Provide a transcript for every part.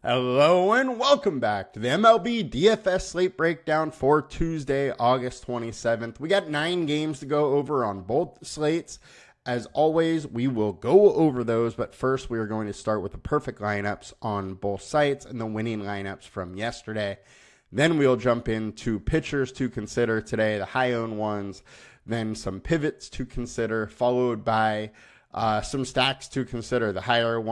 Hello and welcome back to the MLB DFS slate breakdown for Tuesday, August 27th. We got 9 games to go over on both slates. As always, we will go over those, but first we are going to start with the perfect lineups on both sites and the winning lineups from yesterday. Then we'll jump into pitchers to consider today, the high-owned ones, then some pivots to consider, followed by some stacks to consider, the high-owned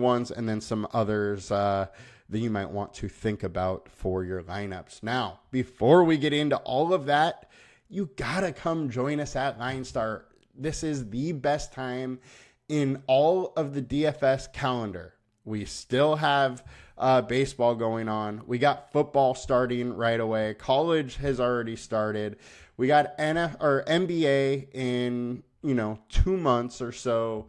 ones, and then some others that you might want to think about for your lineups. Now, before we get into all of that, you gotta come join us at LineStar. This is the best time in all of the DFS calendar. We still have baseball going on. We got football starting right away. College has already started. We got NBA in 2 months or so.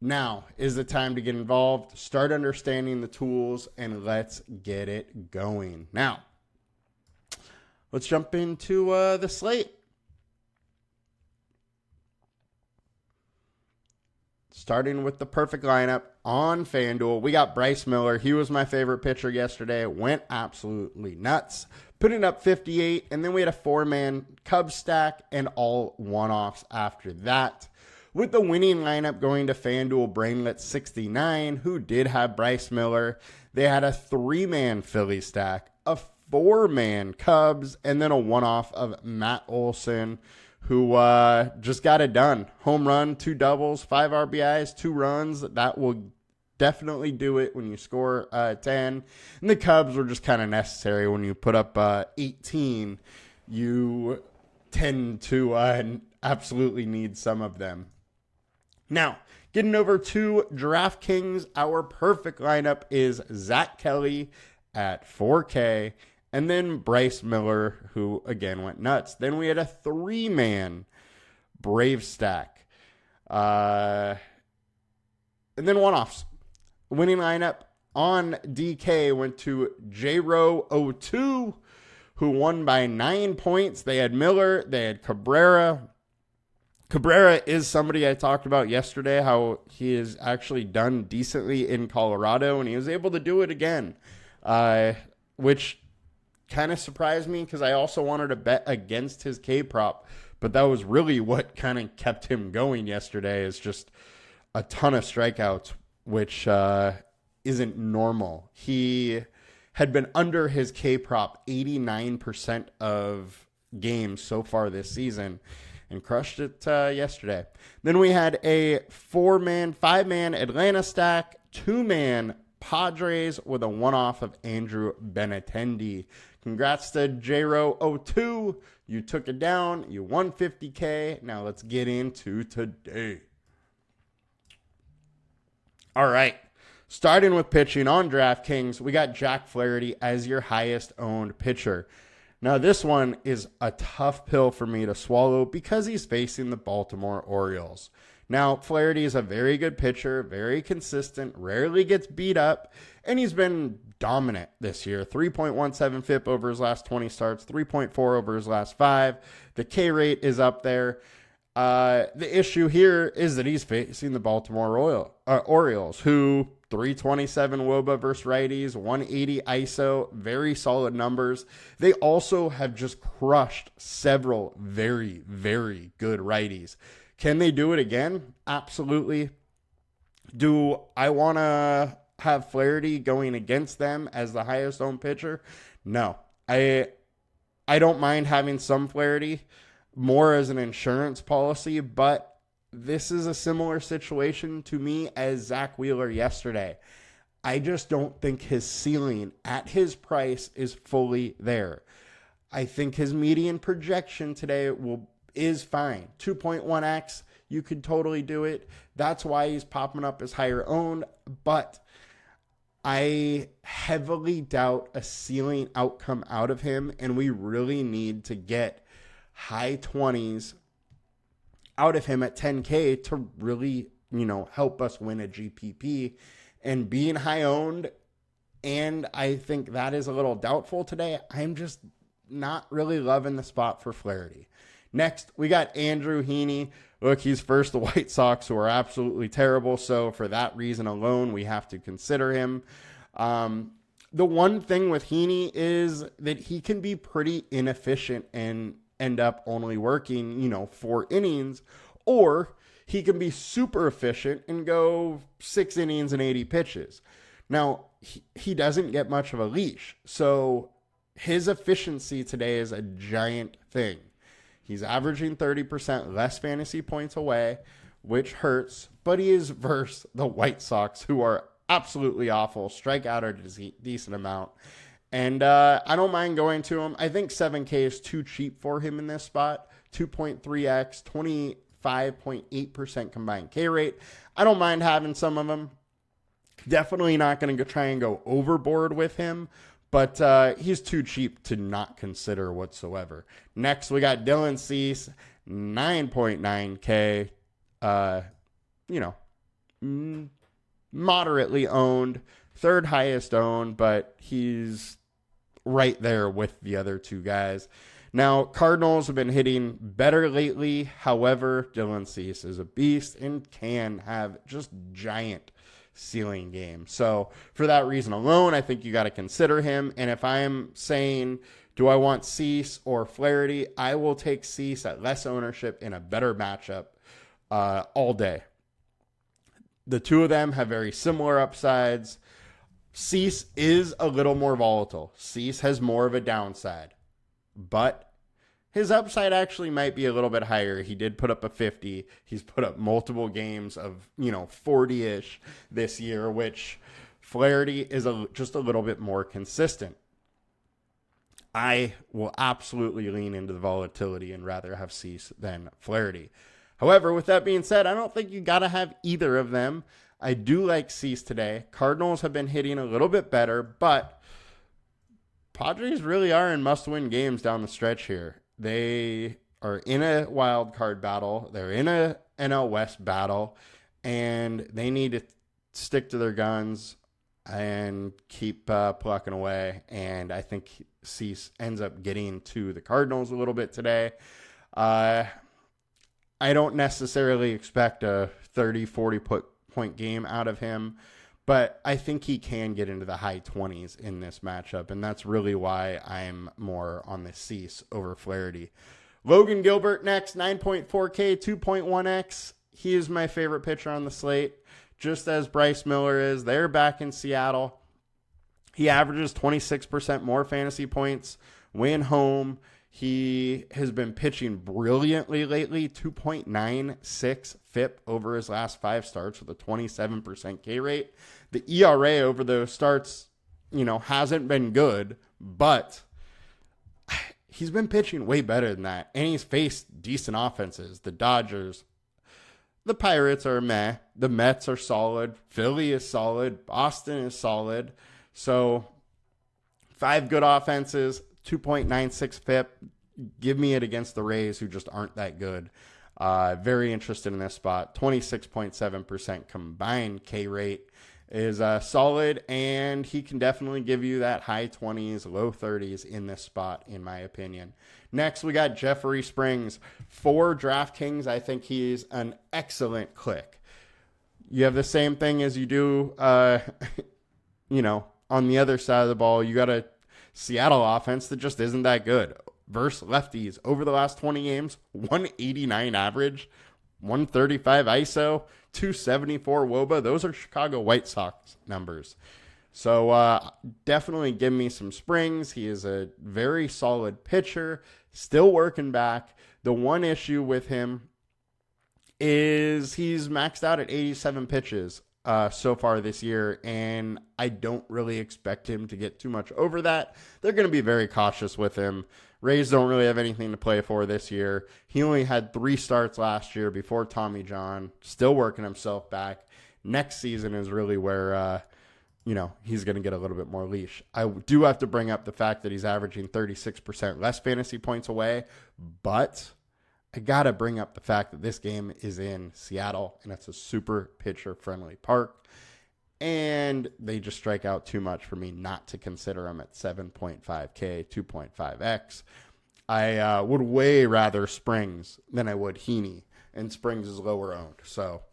Now is the time to get involved, start understanding the tools, and let's get it going. Now, let's jump into the slate. Starting with the perfect lineup on FanDuel, we got Bryce Miller. He was my favorite pitcher yesterday. Went absolutely nuts, putting up 58. And then we had a 4-man Cubs stack and all one-offs after that. With the winning lineup going to FanDuel Brainlet 69, who did have Bryce Miller. They had a 3-man Philly stack, a 4-man Cubs, and then a one-off of Matt Olson, who just got it done. Home run, 2 doubles, 5 RBIs, 2 runs. That will definitely do it when you score 10. And the Cubs were just kind of necessary. When you put up 18, you tend to absolutely need some of them. Now, getting over to DraftKings, our perfect lineup is Zach Kelly at 4K. And then Bryce Miller, who again went nuts. Then we had a 3-man Brave stack. And then one-offs. Winning lineup on DK went to JRO02, who won by 9 points. They had Miller. They had Cabrera. Cabrera is somebody I talked about yesterday, how he has actually done decently in Colorado, and he was able to do it again, which kind of surprised me because I also wanted to bet against his K prop, but that was really what kind of kept him going yesterday, is just a ton of strikeouts, which isn't normal. He had been under his K prop 89% of games so far this season and crushed it yesterday. Then we had a 5-man Atlanta stack, 2-man Padres with a one-off of Andrew Benintendi. Congrats to JRO02. You took it down. You won 50K. Now let's get into today. All right. Starting with pitching on DraftKings, we got Jack Flaherty as your highest owned pitcher. Now this one is a tough pill for me to swallow because he's facing the Baltimore Orioles. Now, Flaherty is a very good pitcher, very consistent, rarely gets beat up, and he's been dominant this year. 3.17 FIP over his last 20 starts, 3.4 over his last 5. The K rate is up there. The issue here is that he's facing the Baltimore Orioles, who 327 WOBA versus righties, 180 ISO, very solid numbers. They also have just crushed several very, very good righties. Can they do it again? Absolutely. Do I want to have Flaherty going against them as the highest owned pitcher? No. I don't mind having some Flaherty, more as an insurance policy, but this is a similar situation to me as Zach Wheeler yesterday. I just don't think his ceiling at his price is fully there. I think his median projection today is fine. 2.1x, you could totally do it. That's why he's popping up as higher owned, but I heavily doubt a ceiling outcome out of him, and we really need to get high 20s out of him at 10K to really, help us win a GPP. And being high owned, and I think that is a little doubtful today, I'm just not really loving the spot for Flaherty. Next, we got Andrew Heaney. Look, he's first the White Sox, who are absolutely terrible. So for that reason alone, we have to consider him. The one thing with Heaney is that he can be pretty inefficient and end up only working, 4 innings, or he can be super efficient and go 6 innings and 80 pitches. Now, he doesn't get much of a leash, so his efficiency today is a giant thing. He's averaging 30% less fantasy points away, which hurts, but he is versus the White Sox, who are absolutely awful, strike out a decent amount. And I don't mind going to him. I think 7K is too cheap for him in this spot. 2.3x, 25.8% combined K rate. I don't mind having some of them. Definitely not going to try and go overboard with him, but he's too cheap to not consider whatsoever. Next, we got Dylan Cease, 9.9K. Moderately owned, third highest owned, but he's right there with the other 2 guys. Now, Cardinals have been hitting better lately. However, Dylan Cease is a beast and can have just giant ceiling games. So for that reason alone, I think you got to consider him. And if I'm saying, do I want Cease or Flaherty, I will take Cease at less ownership in a better matchup all day. The 2 of them have very similar upsides. Cease is a little more volatile. Cease has more of a downside, but his upside actually might be a little bit higher. He did put up a 50. He's put up multiple games of, 40-ish this year, which Flaherty is just a little bit more consistent. I will absolutely lean into the volatility and rather have Cease than Flaherty. However, with that being said, I don't think you got to have either of them. I do like Cease today. Cardinals have been hitting a little bit better, but Padres really are in must-win games down the stretch here. They are in a wild card battle. They're in a NL West battle, and they need to stick to their guns and keep plucking away. And I think Cease ends up getting to the Cardinals a little bit today. I don't necessarily expect a 30, 40-point game out of him, but I think he can get into the high 20s in this matchup, and that's really why I'm more on the Cease over Flaherty. Logan Gilbert next, 9.4K, 2.1x. He is my favorite pitcher on the slate, just as Bryce Miller is. They're back in Seattle. He averages 26% more fantasy points when home. He has been pitching brilliantly lately, 2.96 FIP over his last 5 starts with a 27% K rate. The ERA over those starts, hasn't been good, but he's been pitching way better than that. And he's faced decent offenses. The Dodgers, the Pirates are meh. The Mets are solid. Philly is solid. Boston is solid. So 5 good offenses. 2.96 FIP. Give me it against the Rays, who just aren't that good. Very interested in this spot. 26.7% combined K rate is solid, and he can definitely give you that high 20s, low 30s in this spot, in my opinion. Next, we got Jeffrey Springs. For DraftKings, I think he's an excellent click. You have the same thing as you do, on the other side of the ball. You got a Seattle offense that just isn't that good. Versus lefties over the last 20 games, 189 average, 135 ISO, 274 WOBA. Those are Chicago White Sox numbers. So definitely give me some Springs. He is a very solid pitcher, still working back. The one issue with him is he's maxed out at 87 pitches so far this year, and I don't really expect him to get too much over that. They're going to be very cautious with him. Rays don't really have anything to play for this year. He only had 3 starts last year before Tommy John, still working himself back. Next season is really where, he's going to get a little bit more leash. I do have to bring up the fact that he's averaging 36% less fantasy points away, but I got to bring up the fact that this game is in Seattle, and it's a super pitcher-friendly park, and they just strike out too much for me not to consider him at 7.5K, 2.5X. I would way rather Springs than I would Heaney, and Springs is lower owned, so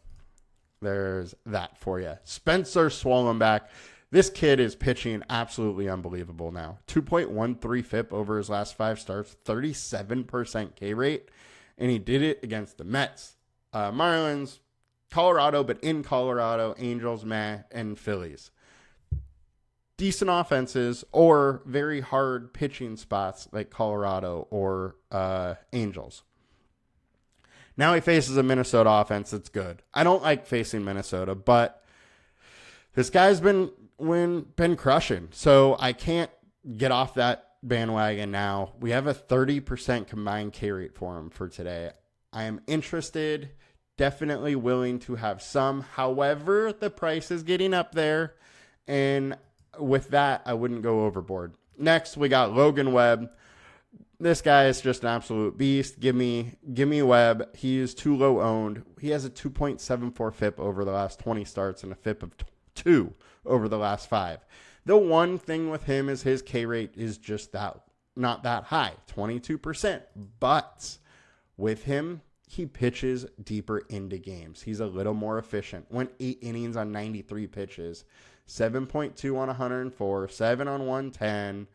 there's that for you. Spencer Swollenback. This kid is pitching absolutely unbelievable now. 2.13 FIP over his last 5 starts, 37% K rate, and he did it against the Mets, Marlins, Colorado, but in Colorado, Angels, and Phillies. Decent offenses or very hard pitching spots like Colorado or Angels. Now he faces a Minnesota offense that's good. I don't like facing Minnesota, but this guy's been crushing. So I can't get off that bandwagon now. We have a 30% combined K rate for him for today. I am interested, definitely willing to have some. However, the price is getting up there, and with that, I wouldn't go overboard. Next, we got Logan Webb. This guy is just an absolute beast. Give me Webb. He is too low owned. He has a 2.74 FIP over the last 20 starts and a FIP of 2 over the last 5. The one thing with him is his K rate is just not that high, 22%. But with him, he pitches deeper into games. He's a little more efficient. Went 8 innings on 93 pitches, 7.2 on 104, 7 on 110,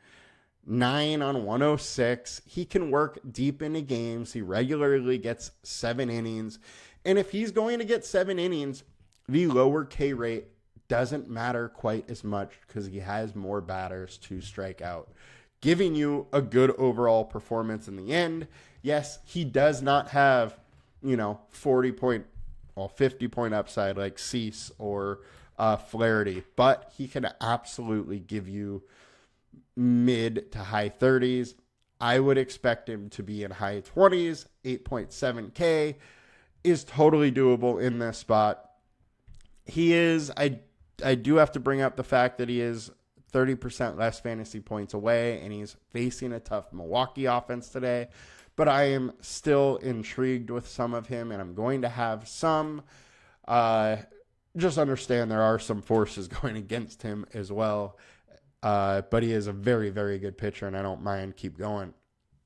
9 on 106. He can work deep into games. He regularly gets 7 innings. And if he's going to get 7 innings, the lower K rate doesn't matter quite as much because he has more batters to strike out, giving you a good overall performance in the end. Yes, he does not have, 50 point upside like Cease or Flaherty, but he can absolutely give you mid to high 30s. I would expect him to be in high 20s. 8.7K is totally doable in this spot. He is, I do have to bring up the fact that he is 30% less fantasy points away, and he's facing a tough Milwaukee offense today. But I am still intrigued with some of him, and I'm going to have some. Just understand there are some forces going against him as well. But he is a very, very good pitcher, and I don't mind keep going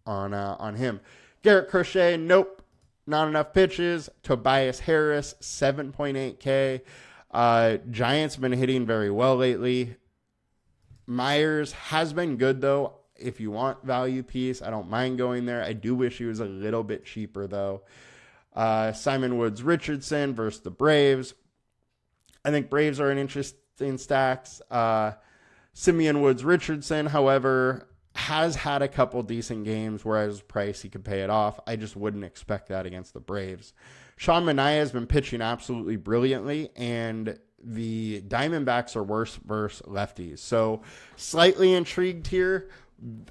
on him. Garrett Crochet, nope, not enough pitches. Tobias Harris, 7.8K. Giants have been hitting very well lately. Myers has been good, though. If you want value piece, I don't mind going there. I do wish he was a little bit cheaper, though. Simon Woods Richardson versus the Braves. I think Braves are an interesting stacks. Simeon Woods Richardson, however, has had a couple decent games where at his price he could pay it off. I just wouldn't expect that against the Braves. Sean Manaea has been pitching absolutely brilliantly, and the Diamondbacks are worse versus lefties. So slightly intrigued here.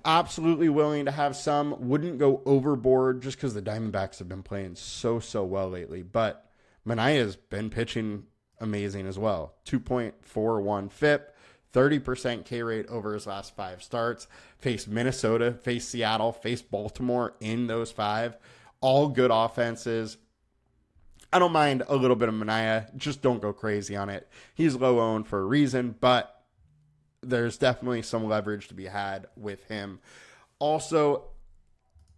Absolutely willing to have some. Wouldn't go overboard just because the Diamondbacks have been playing so well lately. But Manaea's been pitching amazing as well. 2.41 FIP, 30% K rate over his last 5 starts. Faced Minnesota, faced Seattle, faced Baltimore in those 5. All good offenses. I don't mind a little bit of Manaea. Just don't go crazy on it. He's low owned for a reason, but there's definitely some leverage to be had with him. Also,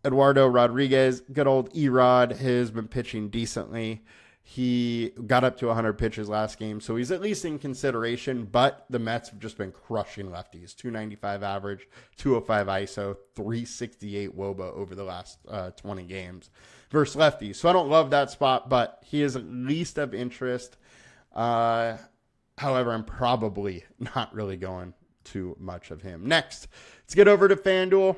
Eduardo Rodriguez, good old E-Rod, has been pitching decently. He got up to 100 pitches last game, so he's at least in consideration, but the Mets have just been crushing lefties. 295 average, 205 ISO, 368 WOBA over the last 20 games versus lefties. So I don't love that spot, but he is at least of interest. However, I'm probably not really going too much of him. Next, let's get over to FanDuel.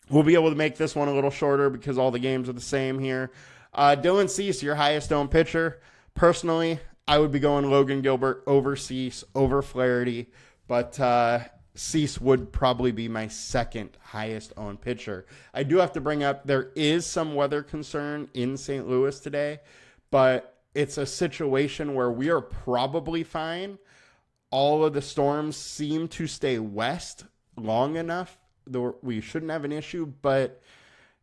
We'll be able to make this one a little shorter because all the games are the same here. Dylan Cease, your highest owned pitcher. Personally, I would be going Logan Gilbert over Cease, over Flaherty, but Cease would probably be my second highest owned pitcher. I do have to bring up, there is some weather concern in St. Louis today, but it's a situation where we are probably fine. All of the storms seem to stay west long enough that we shouldn't have an issue, but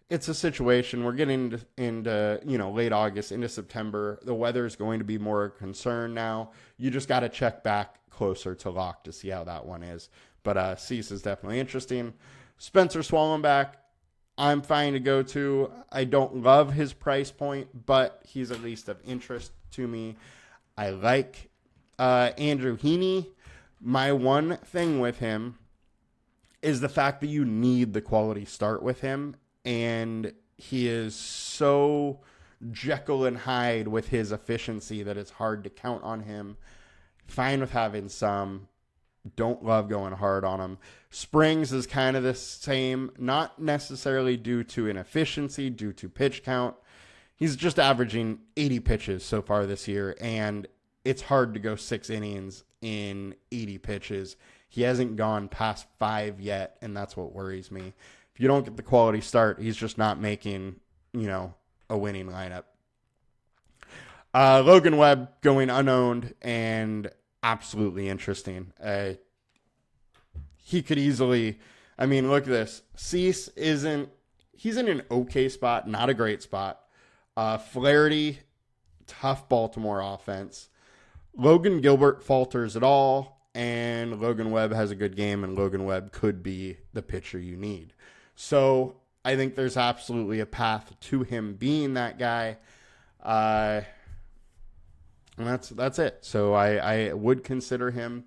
it's a situation. We're getting into late August, into September. The weather is going to be more a concern now. You just got to check back closer to lock to see how that one is. But Cease is definitely interesting. Spencer Swallenbach, I'm fine to go to. I don't love his price point, but he's at least of interest to me. I like Andrew Heaney. My one thing with him is the fact that you need the quality start with him, and he is so Jekyll and Hyde with his efficiency that it's hard to count on him. Fine with having some. Don't love going hard on him. Springs is kind of the same, not necessarily due to inefficiency, due to pitch count. He's just averaging 80 pitches so far this year, and it's hard to go 6 innings in 80 pitches. He hasn't gone past 5 yet, and that's what worries me. If you don't get the quality start, he's just not making, a winning lineup. Logan Webb going unowned and absolutely interesting. He could easily, look at this. Cease he's in an okay spot, not a great spot. Flaherty, tough Baltimore offense. Logan Gilbert falters at all, and Logan Webb has a good game, and Logan Webb could be the pitcher you need. So I think there's absolutely a path to him being that guy. And that's it. So I would consider him.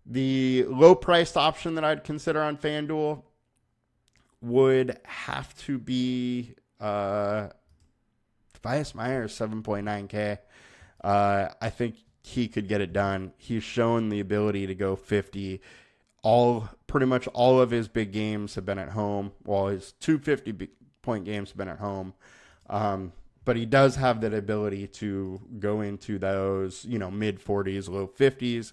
The low-priced option that I'd consider on FanDuel would have to be Tobias Myers, 7.9K. I think he could get it done. He's shown the ability to go 50. Pretty much all of his big games have been at home. Well, his 250-point games have been at home. But he does have that ability to go into those, mid-40s, low 50s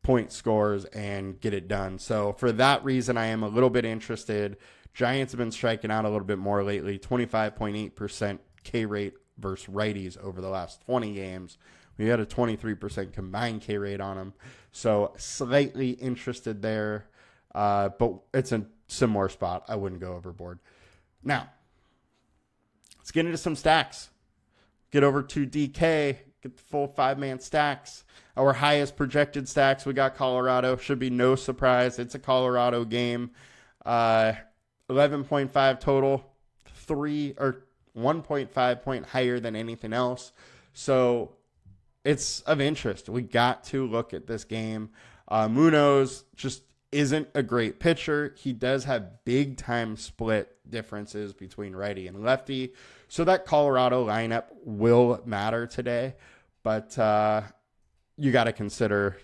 point scores and get it done. So for that reason, I am a little bit interested. Giants have been striking out a little bit more lately, 25.8% K rate versus righties over the last 20 games. We had a 23% combined K rate on them. So slightly interested there, but it's a similar spot. I wouldn't go overboard. Now, let's get into some stacks. Get over to DK, get the full 5-man stacks. Our highest projected stacks, we got Colorado. Should be no surprise. It's a Colorado game. 11.5 total, 1.5 point higher than anything else. So it's of interest. We got to look at this game. Munoz just isn't a great pitcher. He does have big time split differences between righty and lefty. So that Colorado lineup will matter today, but you got to consider,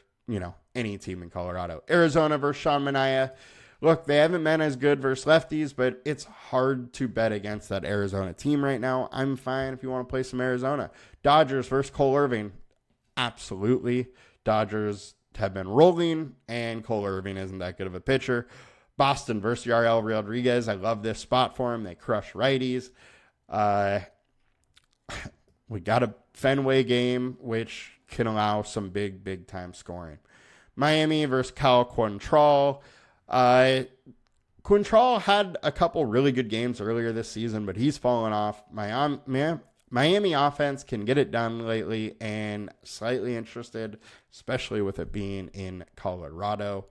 any team in Colorado. Arizona versus Sean Manaea. Look, they haven't been as good versus lefties, but it's hard to bet against that Arizona team right now. I'm fine if you want to play some Arizona. Dodgers versus Cole Irvin. Absolutely. Dodgers have been rolling, and Cole Irvin isn't that good of a pitcher. Boston versus Yariel Rodriguez. I love this spot for him. They crush righties. We got a Fenway game, which can allow some big time scoring. Miami versus Cal Quantrill. Quantrill had a couple really good games earlier this season, but he's fallen off. Miami offense can get it done lately, and slightly interested, especially with it being in Colorado.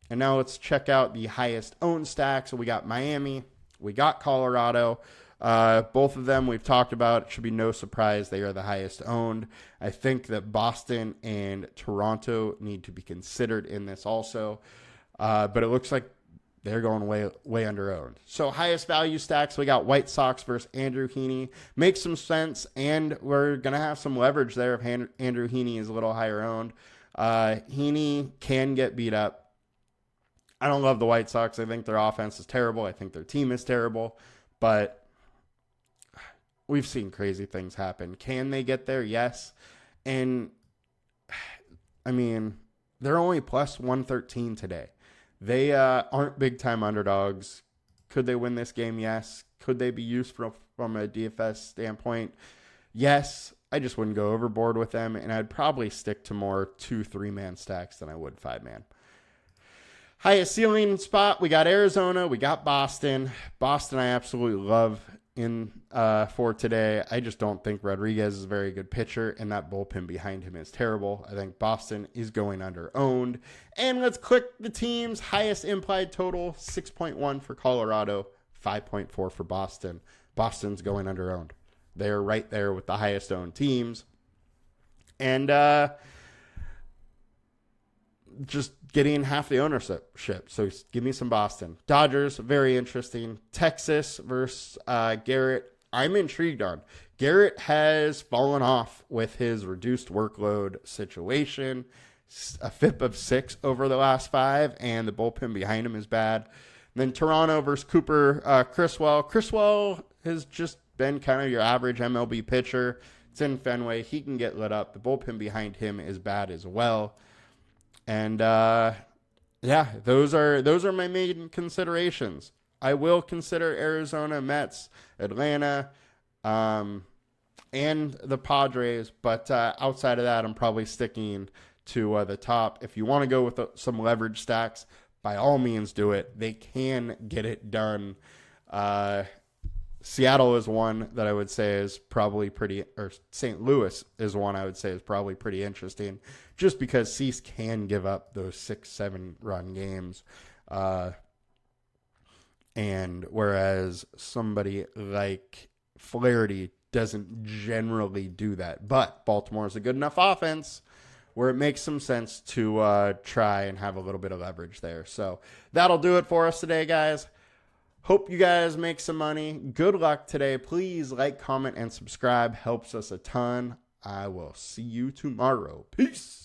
And now let's check out the highest owned stack. So we got Miami, we got Colorado. Both of them we've talked about. It should be no surprise they are the highest owned. I think that Boston and Toronto need to be considered in this also. But it looks like they're going way under owned. So highest value stacks, we got White Sox versus Andrew Heaney. Makes some sense, and we're going to have some leverage there if Andrew Heaney is a little higher owned. Heaney can get beat up. I don't love the White Sox. I think their offense is terrible. I think their team is terrible. But we've seen crazy things happen. Can they get there? Yes. And, they're only plus 113 today. They aren't big-time underdogs. Could they win this game? Yes. Could they be useful from a DFS standpoint? Yes. I just wouldn't go overboard with them, and I'd probably stick to more 2-3-man stacks than I would 5-man. Highest ceiling spot, we got Arizona, we got Boston. Boston I absolutely love for today. I just don't think Rodriguez is a very good pitcher, and that bullpen behind him is terrible. I think Boston is going under owned. And let's click the teams. Highest implied total, 6.1 for Colorado, 5.4 for Boston. Boston's going under owned. They're right there with the highest owned teams. And just getting half the ownership. So give me some Boston. Dodgers, very interesting. Texas versus Garrett. I'm intrigued on. Garrett has fallen off with his reduced workload situation. A FIP of 6 over the last 5, and the bullpen behind him is bad. And then Toronto versus Cooper Criswell. Criswell has just been kind of your average MLB pitcher. It's in Fenway. He can get lit up. The bullpen behind him is bad as well. And those are my main considerations. I will consider Arizona, Mets, Atlanta, and the Padres, but outside of that, I'm probably sticking to the top. If you want to go with some leverage stacks, by all means do it. They can get it done. Seattle is one that I would say is probably pretty, or St. Louis is one I would say is probably pretty interesting, just because Cease can give up those 6-7 run games. And whereas somebody like Flaherty doesn't generally do that. But Baltimore is a good enough offense where it makes some sense to try and have a little bit of leverage there. So that'll do it for us today, guys. Hope you guys make some money. Good luck today. Please like, comment, and subscribe. Helps us a ton. I will see you tomorrow. Peace.